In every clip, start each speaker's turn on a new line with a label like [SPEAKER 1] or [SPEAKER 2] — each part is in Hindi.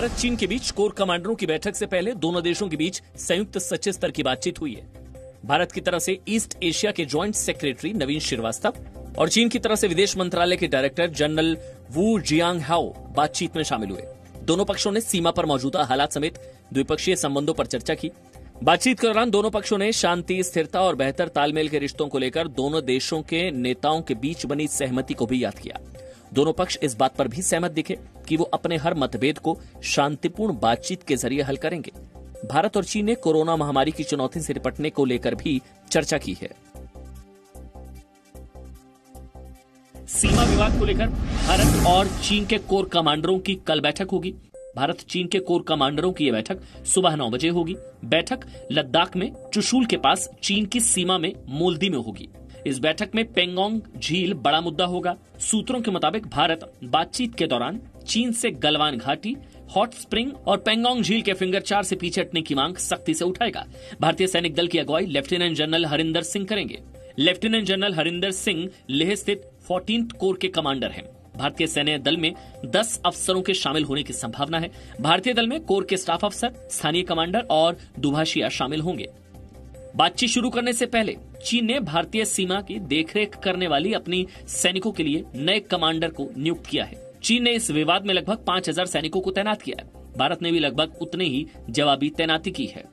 [SPEAKER 1] भारत चीन के बीच कोर कमांडरों की बैठक से पहले दोनों देशों के बीच संयुक्त सचिव स्तर की बातचीत हुई है। भारत की तरफ से ईस्ट एशिया के ज्वाइंट सेक्रेटरी नवीन श्रीवास्तव और चीन की तरफ से विदेश मंत्रालय के डायरेक्टर जनरल वू जियांगहाओ बातचीत में शामिल हुए। दोनों पक्षों ने सीमा पर मौजूदा हालात समेत द्विपक्षीय संबंधों पर चर्चा की। बातचीत के दौरान दोनों पक्षों ने शांति, स्थिरता और बेहतर तालमेल के रिश्तों को लेकर दोनों देशों के नेताओं के बीच बनी सहमति को भी याद किया। दोनों पक्ष इस बात पर भी सहमत दिखे कि वो अपने हर मतभेद को शांतिपूर्ण बातचीत के जरिए हल करेंगे। भारत और चीन ने कोरोना महामारी की चुनौती से निपटने को लेकर भी चर्चा की है। सीमा विवाद को लेकर भारत और चीन के कोर कमांडरों की कल बैठक होगी। भारत चीन के कोर कमांडरों की यह बैठक सुबह 9 बजे होगी। बैठक लद्दाख में चुशूल के पास चीन की सीमा में मोल्दी में होगी। इस बैठक में पेंगोंग झील बड़ा मुद्दा होगा। सूत्रों के मुताबिक भारत बातचीत के दौरान चीन से गलवान घाटी, हॉट स्प्रिंग और पेंगोंग झील के फिंगर 4 से पीछे हटने की मांग सख्ती से उठाएगा। भारतीय सैनिक दल की अगुवाई लेफ्टिनेंट जनरल हरिंदर सिंह करेंगे। लेफ्टिनेंट जनरल हरिंदर सिंह लेह स्थित 14th कोर के कमांडर हैं। भारतीय सैन्य दल में 10 अफसरों के शामिल होने की संभावना है। भारतीय दल में कोर के स्टाफ अफसर, स्थानीय कमांडर और दुभाषिया शामिल होंगे। बातचीत शुरू करने से पहले चीन ने भारतीय सीमा की देखरेख करने वाली अपनी सैनिकों के लिए नए कमांडर को नियुक्त किया है। चीन ने इस विवाद में लगभग 5000 सैनिकों को तैनात किया है। भारत ने भी लगभग उतने ही जवाबी तैनाती की है।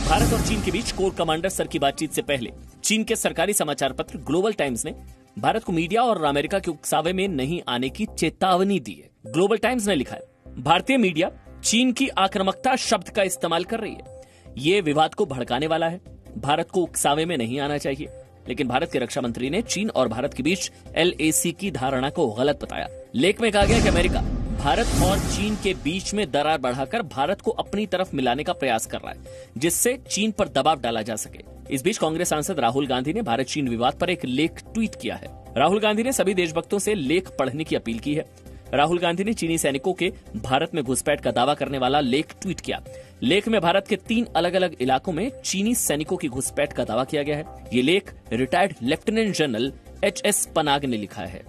[SPEAKER 1] भारत और चीन के बीच कोर कमांडर स्तर की बातचीत से पहले चीन के सरकारी समाचार पत्र ग्लोबल टाइम्स ने भारत को मीडिया और अमेरिका के उकसावे में नहीं आने की चेतावनी दी है। ग्लोबल टाइम्स ने लिखा है, भारतीय मीडिया चीन की आक्रामकता शब्द का इस्तेमाल कर रही है। ये विवाद को भड़काने वाला है। भारत को उकसावे में नहीं आना चाहिए। लेकिन भारत के रक्षा मंत्री ने चीन और भारत के बीच LAC की धारणा को गलत बताया। लेख में कहा गया कि अमेरिका भारत और चीन के बीच में दरार बढ़ाकर भारत को अपनी तरफ मिलाने का प्रयास कर रहा है, जिससे चीन पर दबाव डाला जा सके। इस बीच कांग्रेस सांसद राहुल गांधी ने भारत चीन विवाद पर एक लेख ट्वीट किया है। राहुल गांधी ने सभी देशभक्तों से लेख पढ़ने की अपील की है। राहुल गांधी ने चीनी सैनिकों के भारत में घुसपैठ का दावा करने वाला लेख ट्वीट किया। लेख में भारत के 3 अलग अलग इलाकों में चीनी सैनिकों की घुसपैठ का दावा किया गया है। ये लेख retired lieutenant general HS Panag ने लिखा है।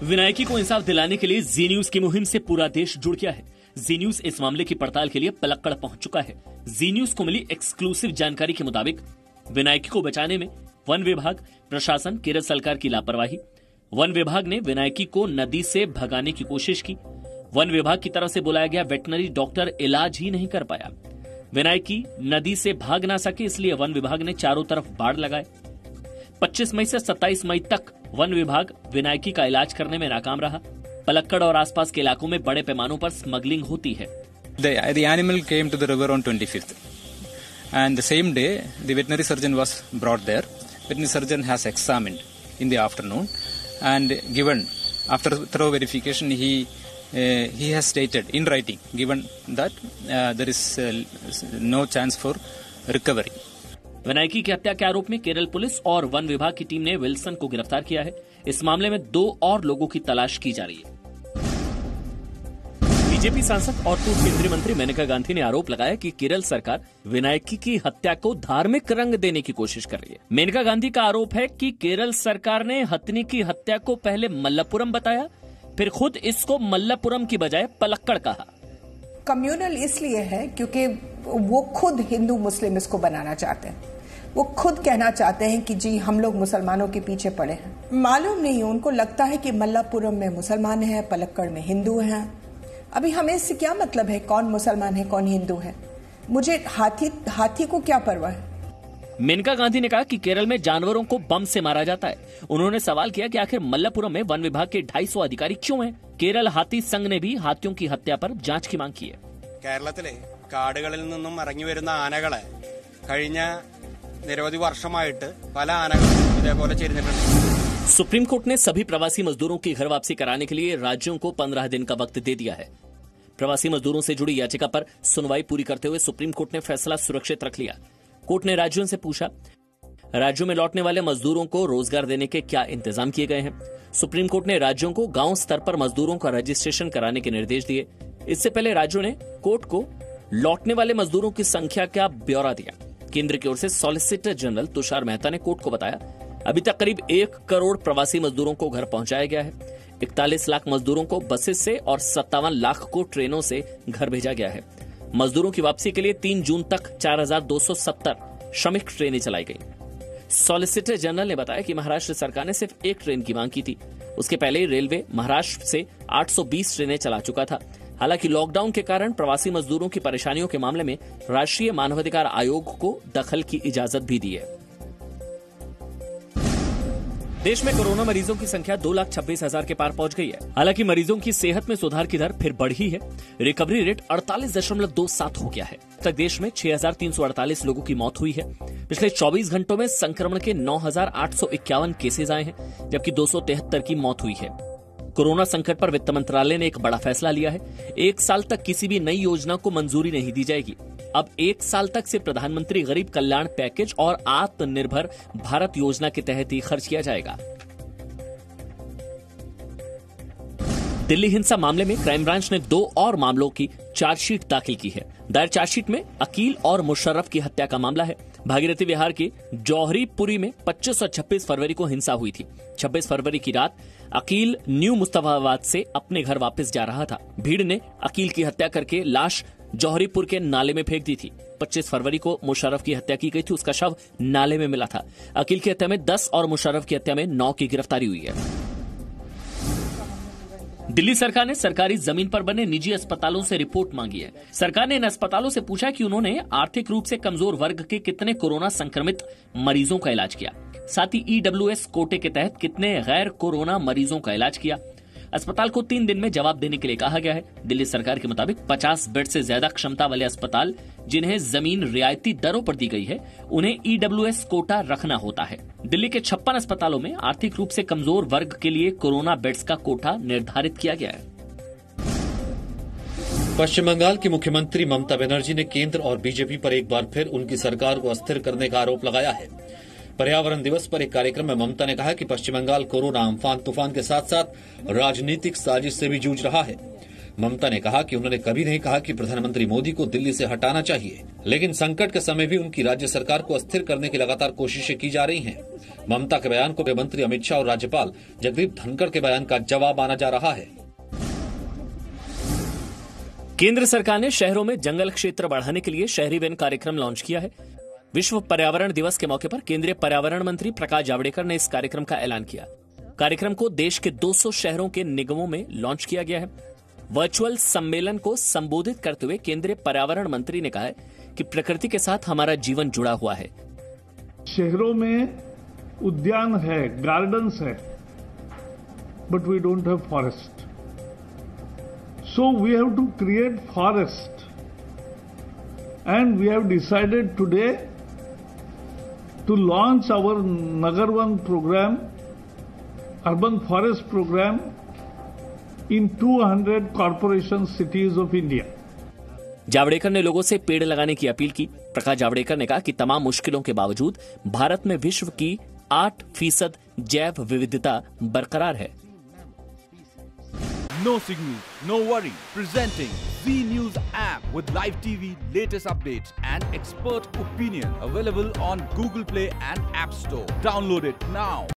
[SPEAKER 1] विनायकी को इंसाफ दिलाने के लिए जी न्यूज की मुहिम से पूरा देश जुड़ गया है। जी न्यूज इस मामले की पड़ताल के लिए पलक्कड़ पहुंच चुका है। जी न्यूज को मिली एक्सक्लूसिव जानकारी के मुताबिक विनायकी को बचाने में वन विभाग, प्रशासन, केरल सरकार की लापरवाही। वन विभाग ने विनायकी को नदी से भगाने की कोशिश की। वन विभाग की तरफ से बुलाया गया वेटनरी डॉक्टर इलाज ही नहीं कर पाया। विनायकी नदी से भाग ना सके, इसलिए वन विभाग ने चारों तरफ बाड़ लगाए। 25 मई से 27 मई तक वन विभाग विनायकी का इलाज करने में नाकाम रहा। पलक्कड़ और आसपास के इलाकों में बड़े पैमानों पर स्मगलिंग होती है।
[SPEAKER 2] The animal came to the river on 25th, and the same day the veterinary surgeon was brought there. Veterinary surgeon has examined in the afternoon and given, after thorough verification, he has stated in writing, given that there is no chance for recovery.
[SPEAKER 1] Vinayaki की हत्या के आरोप में केरल पुलिस और वन विभाग की टीम ने विल्सन को गिरफ्तार किया है। इस मामले में 2 और लोगों की तलाश की जा रही है। बीजेपी सांसद और पूर्व केंद्रीय मंत्री मेनका गांधी ने आरोप लगाया कि केरल सरकार विनायकी की हत्या को धार्मिक रंग देने की कोशिश कर रही है। मेनका गांधी का आरोप है कि केरल सरकार ने हथनी की हत्या को पहले मल्लपुरम बताया, फिर खुद इसको मल्लपुरम की बजाय पलक्कड़ कहा।
[SPEAKER 3] कम्युनल इसलिए है क्योंकि वो खुद हिंदू मुस्लिम इसको बनाना चाहते हैं। वो खुद कहना चाहते हैं कि जी हम लोग मुसलमानों के पीछे पड़े हैं। मालूम नहीं, उनको लगता है कि मल्लापुरम में मुसलमान हैं, पलक्कड़ में हिंदू हैं। अभी हमें इससे क्या मतलब है कौन मुसलमान है कौन हिंदू है? मुझे हाथी को क्या परवाह है?
[SPEAKER 1] मेनका गांधी ने कहा कि केरल में जानवरों को बम से मारा जाता है। उन्होंने सवाल किया कि आखिर मल्लपुरम में वन विभाग के 250 अधिकारी क्यों हैं? केरल हाथी संघ ने भी हाथियों की हत्या पर जांच की मांग की है।
[SPEAKER 4] കേരളത്തിലെ കാടുകളിൽ നിന്നും ഇറങ്ങി വരുന്ന ആനകളെ കഴിഞ്ഞ നിരവധി വർഷമായിട്ട് പല ആനകളും ഇതേപോലെ ചെരിഞ്ഞിട്ടുണ്ട്।
[SPEAKER 1] सुप्रीम कोर्ट ने सभी प्रवासी मजदूरों की घर वापसी कराने के लिए राज्यों को 15 दिन का वक्त दे दिया है। प्रवासी मजदूरों से जुड़ी याचिका पर सुनवाई पूरी करते हुए सुप्रीम कोर्ट ने फैसला सुरक्षित रख लिया। कोर्ट ने राज्यों से पूछा, राज्यों में लौटने वाले मजदूरों को रोजगार देने के क्या इंतजाम किए गए हैं। सुप्रीम कोर्ट ने राज्यों को गांव स्तर पर मजदूरों का रजिस्ट्रेशन कराने के निर्देश दिए। इससे पहले राज्यों ने कोर्ट को लौटने वाले मजदूरों की संख्या का ब्यौरा दिया। केंद्र की ओर से सॉलिसिटर जनरल तुषार मेहता ने कोर्ट को बताया, अभी तक करीब 1 करोड़ प्रवासी मजदूरों को घर पहुंचाया गया है। 41 लाख मजदूरों को बसेस से और 57 लाख को ट्रेनों से घर भेजा गया है। मजदूरों की वापसी के लिए 3 जून तक 4270 श्रमिक ट्रेनें चलाई गई। सॉलिसिटर जनरल ने बताया कि महाराष्ट्र सरकार ने सिर्फ एक ट्रेन की मांग की थी। उसके पहले ही रेलवे महाराष्ट्र से 820 ट्रेनें चला चुका था। हालांकि लॉकडाउन के कारण प्रवासी मजदूरों की परेशानियों के मामले में राष्ट्रीय मानवाधिकार आयोग को दखल की इजाजत भी दी है। देश में कोरोना मरीजों की संख्या 2,26,000 के पार पहुंच गई है। हालांकि मरीजों की सेहत में सुधार की दर फिर बढ़ी है। रिकवरी रेट 48.27 हो गया है। अब तक देश में 6,348 लोगों की मौत हुई है। पिछले 24 घंटों में संक्रमण के 9,851 केसेज आए हैं, जबकि 273 की मौत हुई है। कोरोना संकट पर वित्त मंत्रालय ने एक बड़ा फैसला लिया है। 1 साल तक किसी भी नई योजना को मंजूरी नहीं दी जाएगी। अब 1 साल तक सिर्फ प्रधानमंत्री गरीब कल्याण पैकेज और आत्मनिर्भर भारत योजना के तहत ही खर्च किया जाएगा। दिल्ली हिंसा मामले में क्राइम ब्रांच ने 2 और मामलों की चार्जशीट दाखिल की है। दायर चार्जशीट में अकील और मुशर्रफ की हत्या का मामला है। भागीरथी विहार के जौहरीपुरी में 25 और 26 फरवरी को हिंसा हुई थी। 26 फरवरी की रात अकील न्यू मुस्तफाबाद से अपने घर वापस जा रहा था। भीड़ ने अकील की हत्या करके लाश जौहरीपुर के नाले में फेंक दी थी। 25 फरवरी को मुशर्रफ की हत्या की गई थी। उसका शव नाले में मिला था। अकील की हत्या में 10 और मुशर्रफ की हत्या में 9 की गिरफ्तारी हुई है। दिल्ली सरकार ने सरकारी जमीन पर बने निजी अस्पतालों से रिपोर्ट मांगी है। सरकार ने इन अस्पतालों से पूछा कि उन्होंने आर्थिक रूप से कमजोर वर्ग के कितने कोरोना संक्रमित मरीजों का इलाज किया, साथ ही ईडब्ल्यूएस कोटे के तहत कितने गैर कोरोना मरीजों का इलाज किया। अस्पताल को 3 दिन में जवाब देने के लिए कहा गया है। दिल्ली सरकार के मुताबिक 50 बेड से ज्यादा क्षमता वाले अस्पताल जिन्हें जमीन रियायती दरों पर दी गई है, उन्हें ईडब्ल्यूएस कोटा रखना होता है। दिल्ली के 56 अस्पतालों में आर्थिक रूप से कमजोर वर्ग के लिए कोरोना बेड्स का कोटा निर्धारित किया गया है।
[SPEAKER 5] पश्चिम बंगाल की मुख्यमंत्री ममता बनर्जी ने केंद्र और बीजेपी पर एक बार फिर उनकी सरकार को अस्थिर करने का आरोप लगाया है। पर्यावरण दिवस पर एक कार्यक्रम में ममता ने कहा कि पश्चिम बंगाल कोरोना अम्फान तूफान के साथ साथ राजनीतिक साजिश से भी जूझ रहा है। ममता ने कहा कि उन्होंने कभी नहीं कहा कि प्रधानमंत्री मोदी को दिल्ली से हटाना चाहिए, लेकिन संकट के समय भी उनकी राज्य सरकार को अस्थिर करने की लगातार कोशिशें की जा रही हैं। ममता के बयान को गृह मंत्री अमित शाह और राज्यपाल जगदीप धनखड़ के बयान का जवाब माना जा रहा है।
[SPEAKER 1] केंद्र सरकार ने शहरों में जंगल क्षेत्र बढ़ाने के लिए शहरी वन कार्यक्रम लॉन्च किया है। विश्व पर्यावरण दिवस के मौके पर केंद्रीय पर्यावरण मंत्री प्रकाश जावड़ेकर ने इस कार्यक्रम का ऐलान किया। कार्यक्रम को देश के 200 शहरों के निगमों में लॉन्च किया गया है। वर्चुअल सम्मेलन को संबोधित करते हुए केंद्रीय पर्यावरण मंत्री ने कहा कि प्रकृति के साथ हमारा जीवन जुड़ा हुआ है।
[SPEAKER 6] शहरों में उद्यान है, गार्डन्स है, but we don't have forest, so we have to create forest, and we have decided today to launch our Nagar Van program, urban forest program in 200 corporation cities of India.
[SPEAKER 1] Javadekar ने लोगों से पेड़ लगाने की अपील की। प्रकाश जावड़ेकर ने कहा कि तमाम मुश्किलों के बावजूद भारत में विश्व की 8% जैव विविधता बरकरार है।
[SPEAKER 7] No signal, no worry. Presenting Z News app with live TV, latest updates and expert opinion. Available on Google Play and App Store. Download it now.